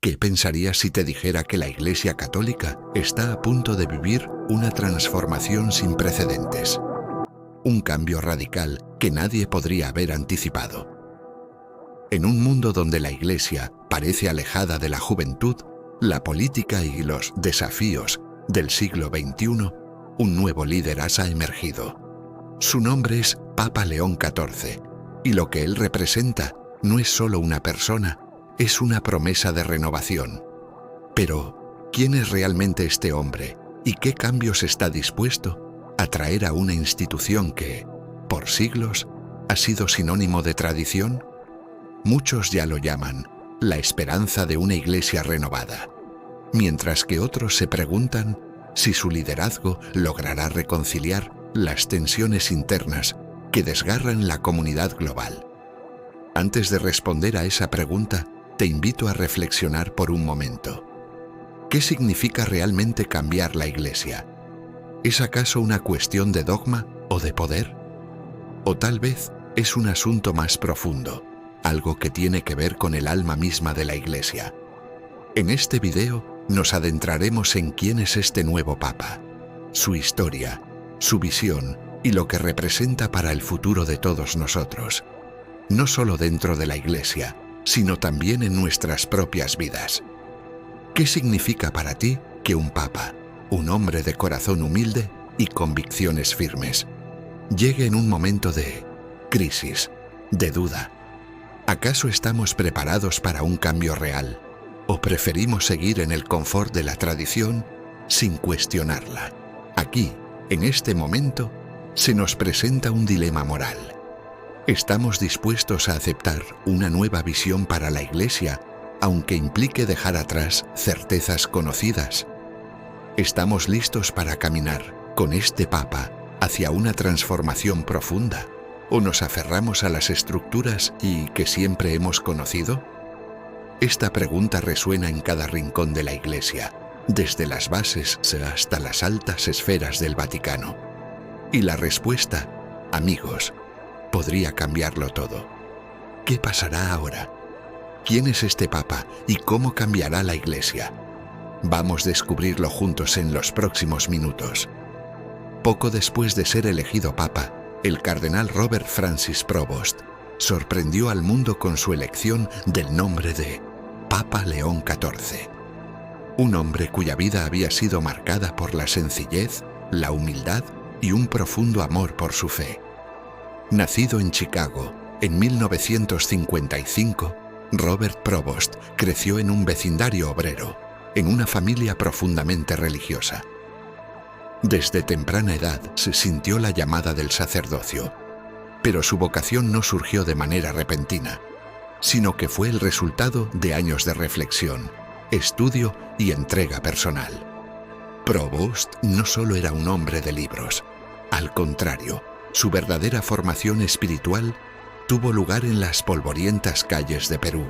¿Qué pensarías si te dijera que la Iglesia Católica está a punto de vivir una transformación sin precedentes? Un cambio radical que nadie podría haber anticipado. En un mundo donde la Iglesia parece alejada de la juventud, la política y los desafíos del siglo XXI, un nuevo líder ha emergido. Su nombre es Papa León XIV, y lo que él representa no es solo una persona, es una promesa de renovación. Pero, ¿quién es realmente este hombre y qué cambios está dispuesto a traer a una institución que, por siglos, ha sido sinónimo de tradición? Muchos ya lo llaman la esperanza de una iglesia renovada, mientras que otros se preguntan si su liderazgo logrará reconciliar las tensiones internas que desgarran la comunidad global. Antes de responder a esa pregunta, te invito a reflexionar por un momento. ¿Qué significa realmente cambiar la Iglesia? ¿Es acaso una cuestión de dogma o de poder? ¿O tal vez es un asunto más profundo, algo que tiene que ver con el alma misma de la Iglesia? En este video nos adentraremos en quién es este nuevo Papa, su historia, su visión y lo que representa para el futuro de todos nosotros, no solo dentro de la Iglesia, sino también en nuestras propias vidas. ¿Qué significa para ti que un Papa, un hombre de corazón humilde y convicciones firmes, llegue en un momento de crisis, de duda? ¿Acaso estamos preparados para un cambio real? ¿O preferimos seguir en el confort de la tradición sin cuestionarla? Aquí, en este momento, se nos presenta un dilema moral. ¿Estamos dispuestos a aceptar una nueva visión para la Iglesia, aunque implique dejar atrás certezas conocidas? ¿Estamos listos para caminar con este Papa hacia una transformación profunda? ¿O nos aferramos a las estructuras y que siempre hemos conocido? Esta pregunta resuena en cada rincón de la Iglesia, desde las bases hasta las altas esferas del Vaticano. Y la respuesta, amigos, podría cambiarlo todo. ¿Qué pasará ahora? ¿Quién es este Papa y cómo cambiará la Iglesia? Vamos a descubrirlo juntos en los próximos minutos. Poco después de ser elegido Papa, el cardenal Robert Francis Provost sorprendió al mundo con su elección del nombre de Papa León XIV. Un hombre cuya vida había sido marcada por la sencillez, la humildad y un profundo amor por su fe. Nacido en Chicago en 1955, Robert Provost creció en un vecindario obrero, en una familia profundamente religiosa. Desde temprana edad se sintió la llamada del sacerdocio, pero su vocación no surgió de manera repentina, sino que fue el resultado de años de reflexión, estudio y entrega personal. Provost no solo era un hombre de libros, al contrario, su verdadera formación espiritual tuvo lugar en las polvorientas calles de Perú,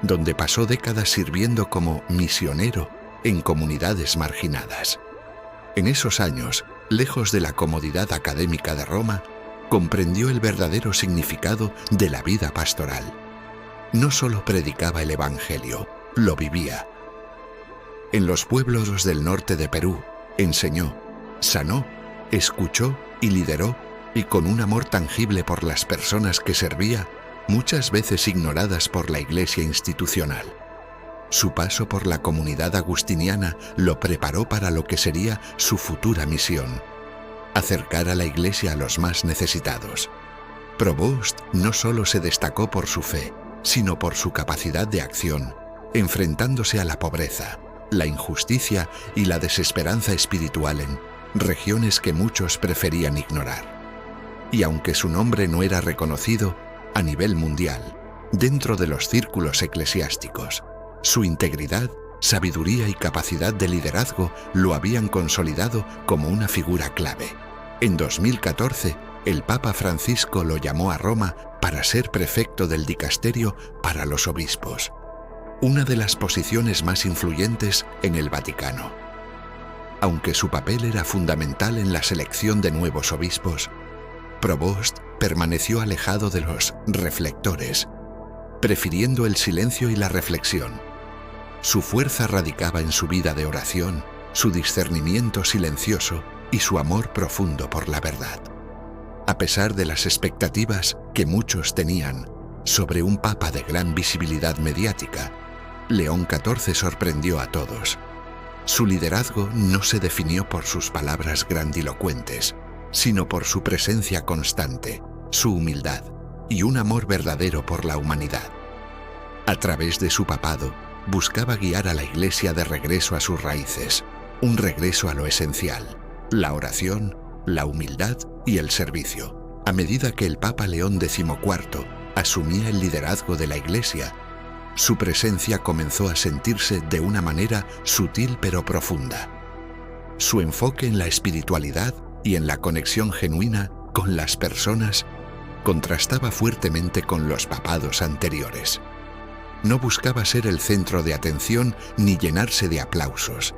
donde pasó décadas sirviendo como misionero en comunidades marginadas. En esos años, lejos de la comodidad académica de Roma, comprendió el verdadero significado de la vida pastoral. No solo predicaba el Evangelio, lo vivía. En los pueblos del norte de Perú, enseñó, sanó, escuchó y lideró, y con un amor tangible por las personas que servía, muchas veces ignoradas por la Iglesia institucional. Su paso por la comunidad agustiniana lo preparó para lo que sería su futura misión: acercar a la Iglesia a los más necesitados. Provost no solo se destacó por su fe, sino por su capacidad de acción, enfrentándose a la pobreza, la injusticia y la desesperanza espiritual en regiones que muchos preferían ignorar. Y aunque su nombre no era reconocido a nivel mundial, dentro de los círculos eclesiásticos, su integridad, sabiduría y capacidad de liderazgo lo habían consolidado como una figura clave. En 2014, el Papa Francisco lo llamó a Roma para ser prefecto del dicasterio para los obispos, una de las posiciones más influyentes en el Vaticano. Aunque su papel era fundamental en la selección de nuevos obispos, Provost permaneció alejado de los reflectores, prefiriendo el silencio y la reflexión. Su fuerza radicaba en su vida de oración, su discernimiento silencioso y su amor profundo por la verdad. A pesar de las expectativas que muchos tenían sobre un papa de gran visibilidad mediática, León XIV sorprendió a todos. Su liderazgo no se definió por sus palabras grandilocuentes, sino por su presencia constante, su humildad y un amor verdadero por la humanidad. A través de su papado, buscaba guiar a la Iglesia de regreso a sus raíces, un regreso a lo esencial, la oración, la humildad y el servicio. A medida que el Papa León XIV asumía el liderazgo de la Iglesia, su presencia comenzó a sentirse de una manera sutil pero profunda. Su enfoque en la espiritualidad y en la conexión genuina con las personas contrastaba fuertemente con los papados anteriores. No buscaba ser el centro de atención ni llenarse de aplausos,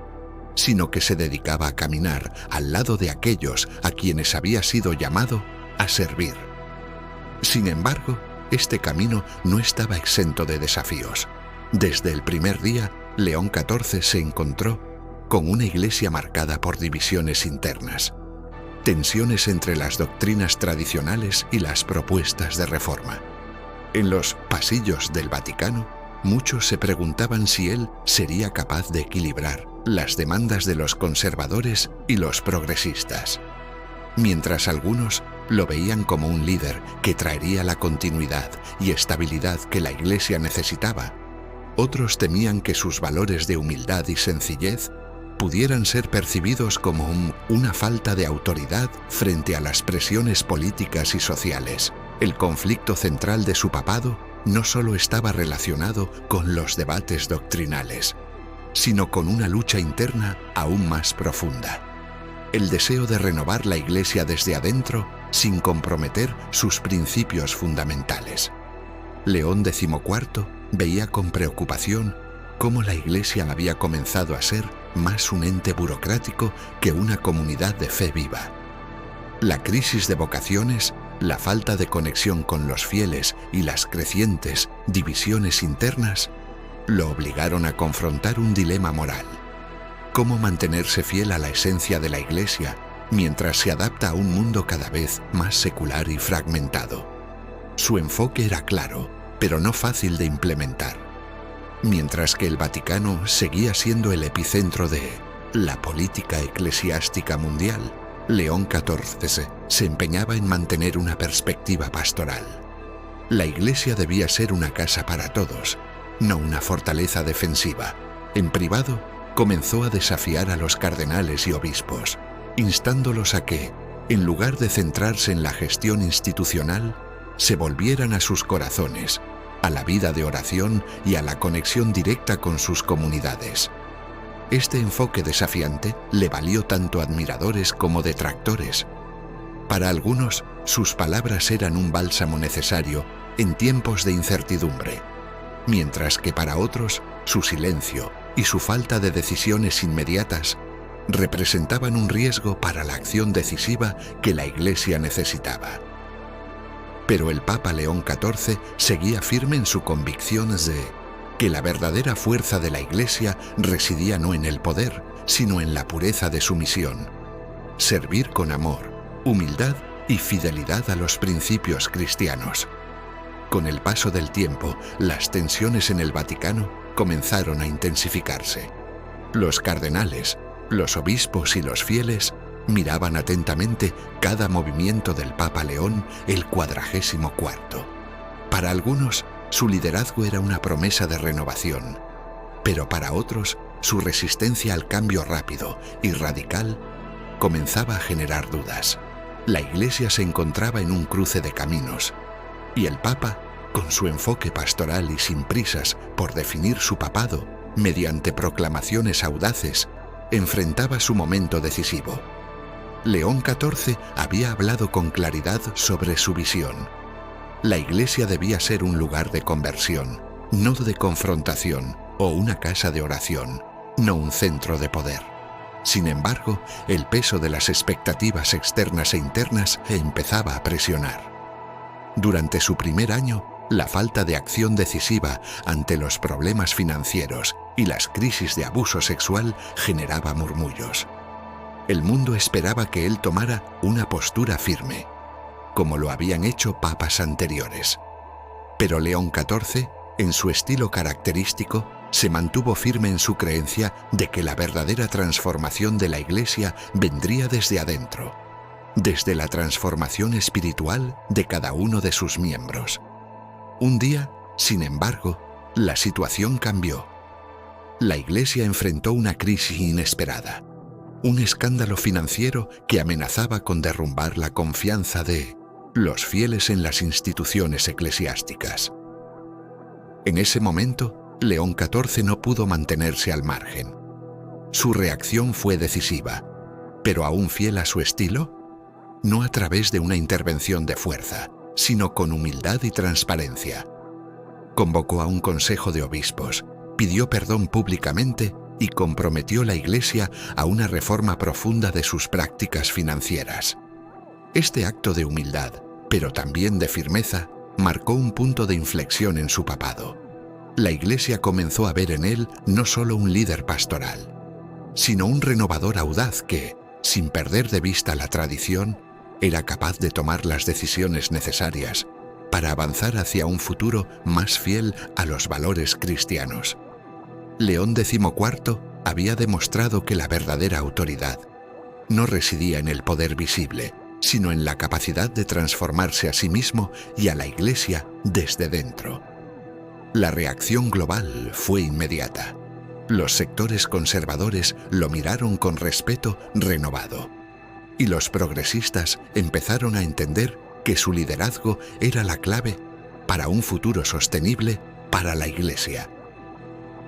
sino que se dedicaba a caminar al lado de aquellos a quienes había sido llamado a servir. Sin embargo, este camino no estaba exento de desafíos. Desde el primer día, León XIV se encontró con una iglesia marcada por divisiones internas, tensiones entre las doctrinas tradicionales y las propuestas de reforma. En los pasillos del Vaticano, muchos se preguntaban si él sería capaz de equilibrar las demandas de los conservadores y los progresistas. Mientras algunos lo veían como un líder que traería la continuidad y estabilidad que la Iglesia necesitaba, otros temían que sus valores de humildad y sencillez pudieran ser percibidos como una falta de autoridad frente a las presiones políticas y sociales. El conflicto central de su papado no solo estaba relacionado con los debates doctrinales, sino con una lucha interna aún más profunda. El deseo de renovar la Iglesia desde adentro sin comprometer sus principios fundamentales. León XIV veía con preocupación cómo la Iglesia había comenzado a ser más un ente burocrático que una comunidad de fe viva. La crisis de vocaciones, la falta de conexión con los fieles y las crecientes divisiones internas lo obligaron a confrontar un dilema moral. ¿Cómo mantenerse fiel a la esencia de la Iglesia mientras se adapta a un mundo cada vez más secular y fragmentado? Su enfoque era claro, pero no fácil de implementar. Mientras que el Vaticano seguía siendo el epicentro de la política eclesiástica mundial, León XIV se empeñaba en mantener una perspectiva pastoral. La Iglesia debía ser una casa para todos, no una fortaleza defensiva. En privado, comenzó a desafiar a los cardenales y obispos, instándolos a que, en lugar de centrarse en la gestión institucional, se volvieran a sus corazones, a la vida de oración y a la conexión directa con sus comunidades. Este enfoque desafiante le valió tanto admiradores como detractores. Para algunos, sus palabras eran un bálsamo necesario en tiempos de incertidumbre, mientras que para otros, su silencio y su falta de decisiones inmediatas representaban un riesgo para la acción decisiva que la Iglesia necesitaba. Pero el Papa León XIV seguía firme en su convicción de que la verdadera fuerza de la Iglesia residía no en el poder, sino en la pureza de su misión: servir con amor, humildad y fidelidad a los principios cristianos. Con el paso del tiempo, las tensiones en el Vaticano comenzaron a intensificarse. Los cardenales, los obispos y los fieles miraban atentamente cada movimiento del Papa León el XLIV. Para algunos, su liderazgo era una promesa de renovación, pero para otros, su resistencia al cambio rápido y radical comenzaba a generar dudas. La Iglesia se encontraba en un cruce de caminos, y el Papa, con su enfoque pastoral y sin prisas por definir su papado, mediante proclamaciones audaces, enfrentaba su momento decisivo. León XIV había hablado con claridad sobre su visión. La Iglesia debía ser un lugar de conversión, no de confrontación, o una casa de oración, no un centro de poder. Sin embargo, el peso de las expectativas externas e internas empezaba a presionar. Durante su primer año, La falta de acción decisiva ante los problemas financieros y las crisis de abuso sexual generaba murmullos. El mundo esperaba que él tomara una postura firme, como lo habían hecho papas anteriores. Pero León XIV, en su estilo característico, se mantuvo firme en su creencia de que la verdadera transformación de la Iglesia vendría desde adentro, desde la transformación espiritual de cada uno de sus miembros. Un día, sin embargo, la situación cambió. La Iglesia enfrentó una crisis inesperada, un escándalo financiero que amenazaba con derrumbar la confianza de los fieles en las instituciones eclesiásticas. En ese momento, León XIV no pudo mantenerse al margen. Su reacción fue decisiva, pero aún fiel a su estilo, no a través de una intervención de fuerza, sino con humildad y transparencia. Convocó a un consejo de obispos, pidió perdón públicamente y comprometió la Iglesia a una reforma profunda de sus prácticas financieras. Este acto de humildad, pero también de firmeza, marcó un punto de inflexión en su papado. La Iglesia comenzó a ver en él no solo un líder pastoral, sino un renovador audaz que, sin perder de vista la tradición, era capaz de tomar las decisiones necesarias para avanzar hacia un futuro más fiel a los valores cristianos. León XIV había demostrado que la verdadera autoridad no residía en el poder visible, sino en la capacidad de transformarse a sí mismo y a la Iglesia desde dentro. La reacción global fue inmediata. Los sectores conservadores lo miraron con respeto renovado, y los progresistas empezaron a entender que su liderazgo era la clave para un futuro sostenible para la Iglesia.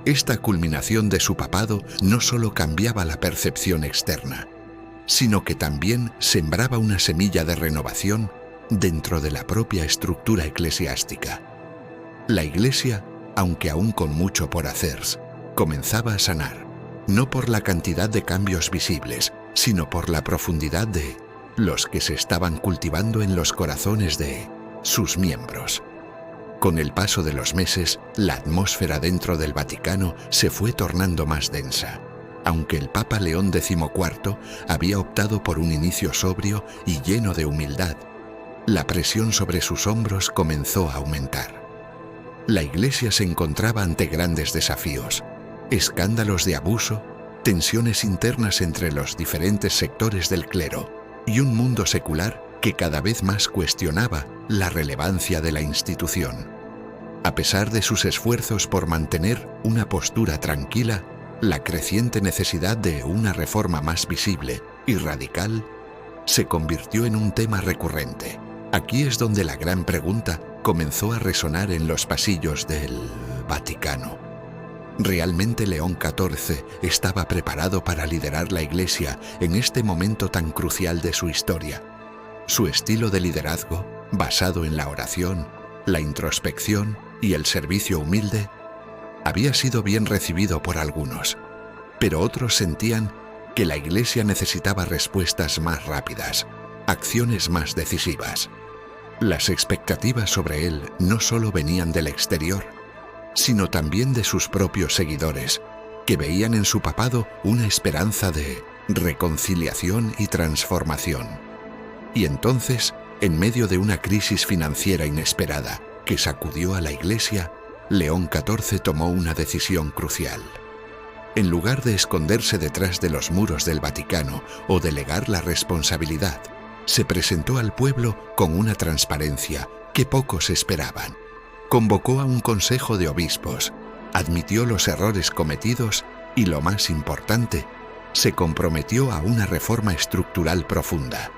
Esta culminación de su papado no solo cambiaba la percepción externa, sino que también sembraba una semilla de renovación dentro de la propia estructura eclesiástica. La Iglesia, aunque aún con mucho por hacer, comenzaba a sanar, no por la cantidad de cambios visibles, sino por la profundidad de los que se estaban cultivando en los corazones de sus miembros. Con el paso de los meses, la atmósfera dentro del Vaticano se fue tornando más densa. Aunque el Papa León XIV había optado por un inicio sobrio y lleno de humildad, la presión sobre sus hombros comenzó a aumentar. La Iglesia se encontraba ante grandes desafíos, escándalos de abuso, tensiones internas entre los diferentes sectores del clero y un mundo secular que cada vez más cuestionaba la relevancia de la institución. A pesar de sus esfuerzos por mantener una postura tranquila, la creciente necesidad de una reforma más visible y radical se convirtió en un tema recurrente. Aquí es donde la gran pregunta comenzó a resonar en los pasillos del Vaticano. ¿Realmente León XIV estaba preparado para liderar la Iglesia en este momento tan crucial de su historia? Su estilo de liderazgo, basado en la oración, la introspección y el servicio humilde, había sido bien recibido por algunos, pero otros sentían que la Iglesia necesitaba respuestas más rápidas, acciones más decisivas. Las expectativas sobre él no solo venían del exterior, sino también de sus propios seguidores, que veían en su papado una esperanza de reconciliación y transformación. Y entonces, en medio de una crisis financiera inesperada que sacudió a la Iglesia, León XIV tomó una decisión crucial. En lugar de esconderse detrás de los muros del Vaticano o delegar la responsabilidad, se presentó al pueblo con una transparencia que pocos esperaban. Convocó a un consejo de obispos, admitió los errores cometidos y, lo más importante, se comprometió a una reforma estructural profunda.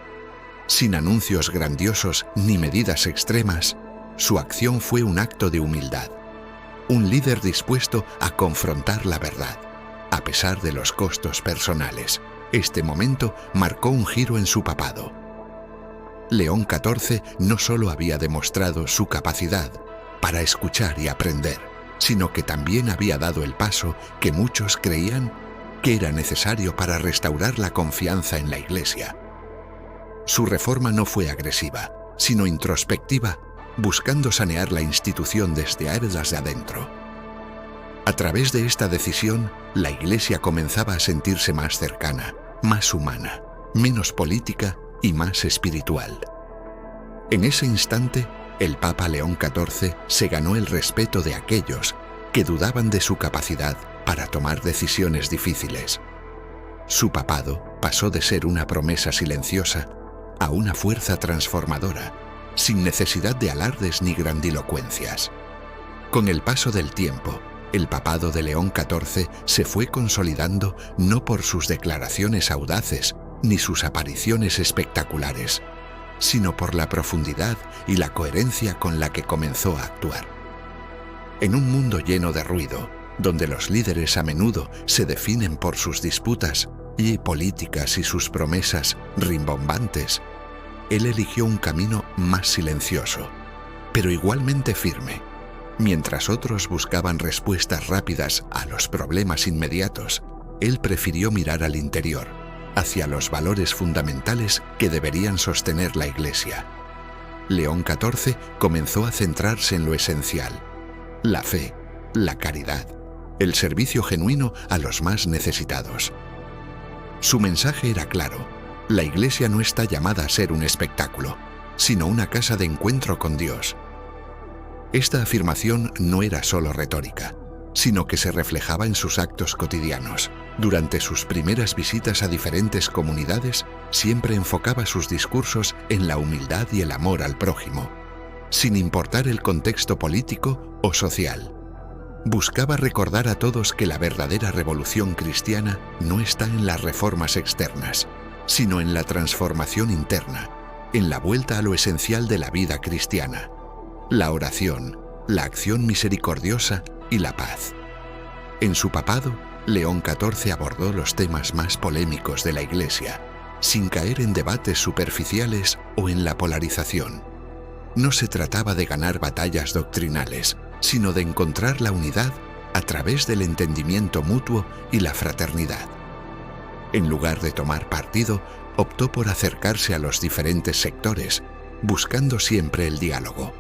Sin anuncios grandiosos ni medidas extremas, su acción fue un acto de humildad. Un líder dispuesto a confrontar la verdad, a pesar de los costos personales. Este momento marcó un giro en su papado. León XIV no solo había demostrado su capacidad para escuchar y aprender, sino que también había dado el paso que muchos creían que era necesario para restaurar la confianza en la Iglesia. Su reforma no fue agresiva, sino introspectiva buscando sanear la institución desde adentro. A través de esta decisión, la Iglesia comenzaba a sentirse más cercana, más humana, menos política y más espiritual. En ese instante, el Papa León XIV se ganó el respeto de aquellos que dudaban de su capacidad para tomar decisiones difíciles. Su papado pasó de ser una promesa silenciosa a una fuerza transformadora, sin necesidad de alardes ni grandilocuencias. Con el paso del tiempo, el papado de León XIV se fue consolidando no por sus declaraciones audaces ni sus apariciones espectaculares, sino por la profundidad y la coherencia con la que comenzó a actuar. En un mundo lleno de ruido, donde los líderes a menudo se definen por sus disputas y políticas y sus promesas rimbombantes, él eligió un camino más silencioso, pero igualmente firme. Mientras otros buscaban respuestas rápidas a los problemas inmediatos, él prefirió mirar al interior, hacia los valores fundamentales que deberían sostener la Iglesia. León XIV comenzó a centrarse en lo esencial: la fe, la caridad, el servicio genuino a los más necesitados. Su mensaje era claro: la Iglesia no está llamada a ser un espectáculo, sino una casa de encuentro con Dios. Esta afirmación no era solo retórica, sino que se reflejaba en sus actos cotidianos. Durante sus primeras visitas a diferentes comunidades, siempre enfocaba sus discursos en la humildad y el amor al prójimo, sin importar el contexto político o social. Buscaba recordar a todos que la verdadera revolución cristiana no está en las reformas externas, sino en la transformación interna, en la vuelta a lo esencial de la vida cristiana: la oración, la acción misericordiosa y la paz. En su papado, León XIV abordó los temas más polémicos de la Iglesia, sin caer en debates superficiales o en la polarización. No se trataba de ganar batallas doctrinales, sino de encontrar la unidad a través del entendimiento mutuo y la fraternidad. En lugar de tomar partido, optó por acercarse a los diferentes sectores, buscando siempre el diálogo.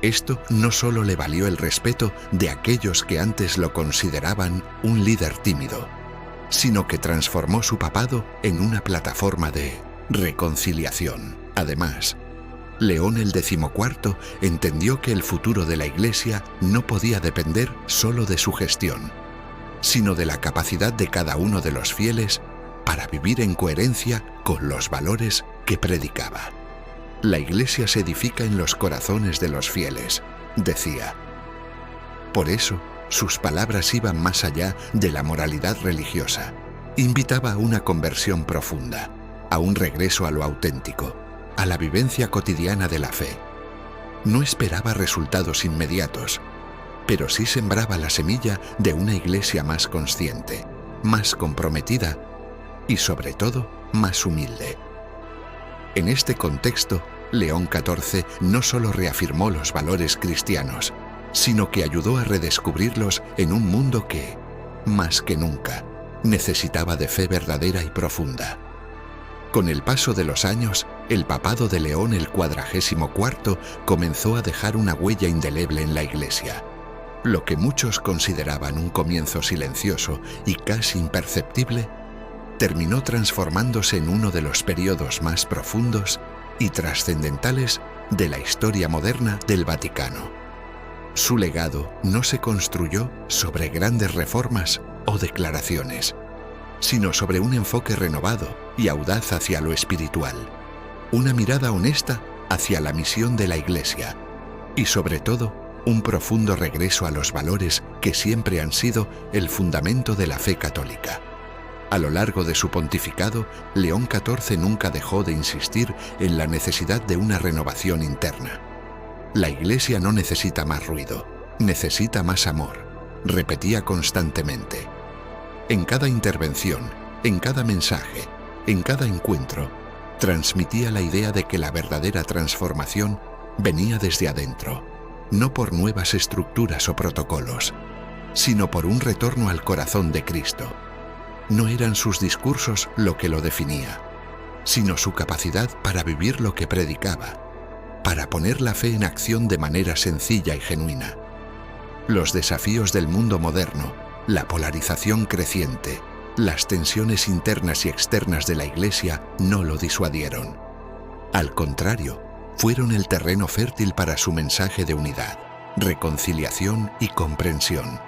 Esto no solo le valió el respeto de aquellos que antes lo consideraban un líder tímido, sino que transformó su papado en una plataforma de reconciliación. Además, León el XIV entendió que el futuro de la Iglesia no podía depender solo de su gestión, sino de la capacidad de cada uno de los fieles para vivir en coherencia con los valores que predicaba. La Iglesia se edifica en los corazones de los fieles, decía. Por eso, sus palabras iban más allá de la moralidad religiosa. Invitaba a una conversión profunda, a un regreso a lo auténtico, a la vivencia cotidiana de la fe. No esperaba resultados inmediatos, pero sí sembraba la semilla de una Iglesia más consciente, más comprometida y, sobre todo, más humilde. En este contexto, León XIV no solo reafirmó los valores cristianos, sino que ayudó a redescubrirlos en un mundo que, más que nunca, necesitaba de fe verdadera y profunda. Con el paso de los años, el papado de León el XLIV comenzó a dejar una huella indeleble en la Iglesia. Lo que muchos consideraban un comienzo silencioso y casi imperceptible, terminó transformándose en uno de los periodos más profundos y trascendentales de la historia moderna del Vaticano. Su legado no se construyó sobre grandes reformas o declaraciones, sino sobre un enfoque renovado y audaz hacia lo espiritual, una mirada honesta hacia la misión de la Iglesia y, sobre todo, un profundo regreso a los valores que siempre han sido el fundamento de la fe católica. A lo largo de su pontificado, León XIV nunca dejó de insistir en la necesidad de una renovación interna. La Iglesia no necesita más ruido, necesita más amor, repetía constantemente. En cada intervención, en cada mensaje, en cada encuentro, transmitía la idea de que la verdadera transformación venía desde adentro, no por nuevas estructuras o protocolos, sino por un retorno al corazón de Cristo. No eran sus discursos lo que lo definía, sino su capacidad para vivir lo que predicaba, para poner la fe en acción de manera sencilla y genuina. Los desafíos del mundo moderno, la polarización creciente, las tensiones internas y externas de la Iglesia no lo disuadieron. Al contrario, fueron el terreno fértil para su mensaje de unidad, reconciliación y comprensión.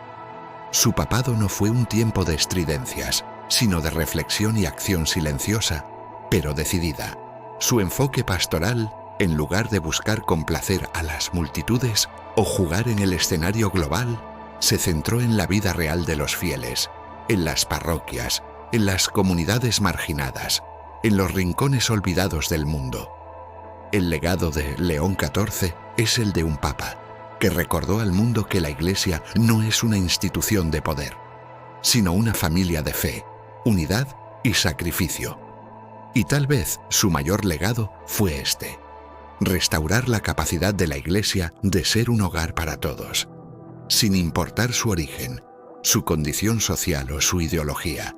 Su papado no fue un tiempo de estridencias, sino de reflexión y acción silenciosa, pero decidida. Su enfoque pastoral, en lugar de buscar complacer a las multitudes o jugar en el escenario global, se centró en la vida real de los fieles, en las parroquias, en las comunidades marginadas, en los rincones olvidados del mundo. El legado de León XIV es el de un papa, que recordó al mundo que la Iglesia no es una institución de poder, sino una familia de fe, unidad y sacrificio. Y tal vez su mayor legado fue este: restaurar la capacidad de la Iglesia de ser un hogar para todos, sin importar su origen, su condición social o su ideología.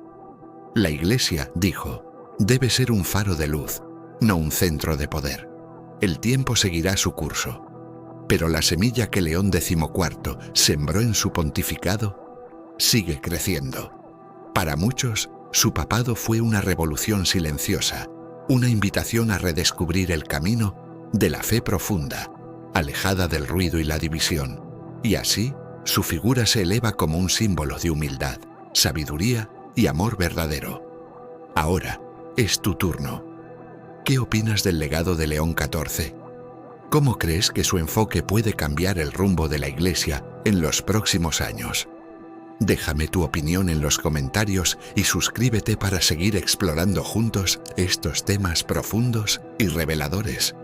La Iglesia, dijo, debe ser un faro de luz, no un centro de poder. El tiempo seguirá su curso, pero la semilla que León XIV sembró en su pontificado sigue creciendo. Para muchos, su papado fue una revolución silenciosa, una invitación a redescubrir el camino de la fe profunda, alejada del ruido y la división, y así su figura se eleva como un símbolo de humildad, sabiduría y amor verdadero. Ahora es tu turno. ¿Qué opinas del legado de León XIV? ¿Cómo crees que su enfoque puede cambiar el rumbo de la Iglesia en los próximos años? Déjame tu opinión en los comentarios y suscríbete para seguir explorando juntos estos temas profundos y reveladores.